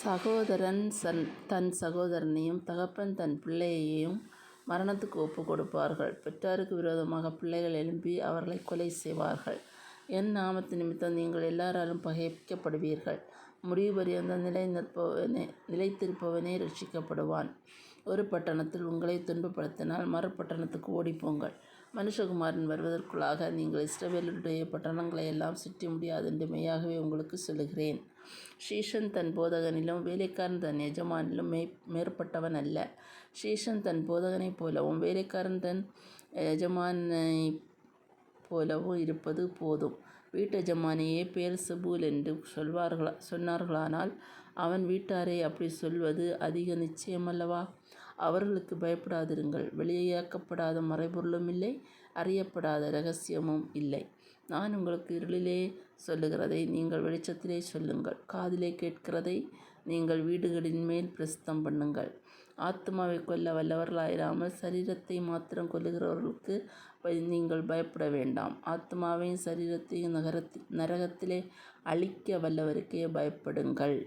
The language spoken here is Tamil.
சகோதரன் தன் சகோதரனையும் தகப்பன் தன் பிள்ளையையும் மரணத்துக்கு ஒப்புக் கொடுப்பார்கள். பெற்றாருக்கு விரோதமாக பிள்ளைகள் எழும்பி அவர்களை கொலை செய்வார்கள். என் நாமத்து நிமித்தம் நீங்கள் எல்லாராலும் பகைக்கப்படுவீர்கள். முடிவு பரியந்தம் நிலைத்திருப்பவனே ரட்சிக்கப்படுவான். ஒரு பட்டணத்தில் உங்களை துன்பப்படுத்தினால் மறுபட்டணத்துக்கு ஓடிப்போங்கள். மனுஷகுமாரன் வருவதற்குள்ளாக நீங்கள் இஸ்ரவேலருடைய பட்டணங்களை எல்லாம் சுற்றி முடியாதென்று மெய்யாகவே உங்களுக்கு சொல்லுகிறேன். சீஷன் தன் போதகனிலும் வேலைக்காரன் தன் எஜமானிலும் மேற்பட்டவன் அல்ல. சீஷன் தன் போதகனைப் போலவும் வேலைக்காரன் தன் எஜமானைப் போலவும் இருப்பது போதும். வீட்டெஜமானியே பெயல்செபூல் என்று சொன்னார்களானால் அவன் வீட்டாரை அப்படி சொல்வது அதிக நிச்சயமல்லவா? அவர்களுக்கு பயப்படாதிருங்கள். வெளியாக்கப்படாத மறைபொருளும் இல்லை, அறியப்படாத இரகசியமும் இல்லை. நான் உங்களுக்கு இருளிலே சொல்லுகிறதை நீங்கள் வெளிச்சத்திலே சொல்லுங்கள். காதிலே கேட்கிறதை நீங்கள் வீடுகளின் மேல் பிரசித்தம் பண்ணுங்கள். ஆத்துமாவை கொல்ல வல்லவர்களாயிராமல் சரீரத்தை மாத்திரம் கொல்லுகிறவர்களுக்கு நீங்கள் பயப்பட வேண்டாம். ஆத்துமாவையும் சரீரத்தையும் நரகத்திலே அழிக்க வல்லவருக்கே பயப்படுங்கள்.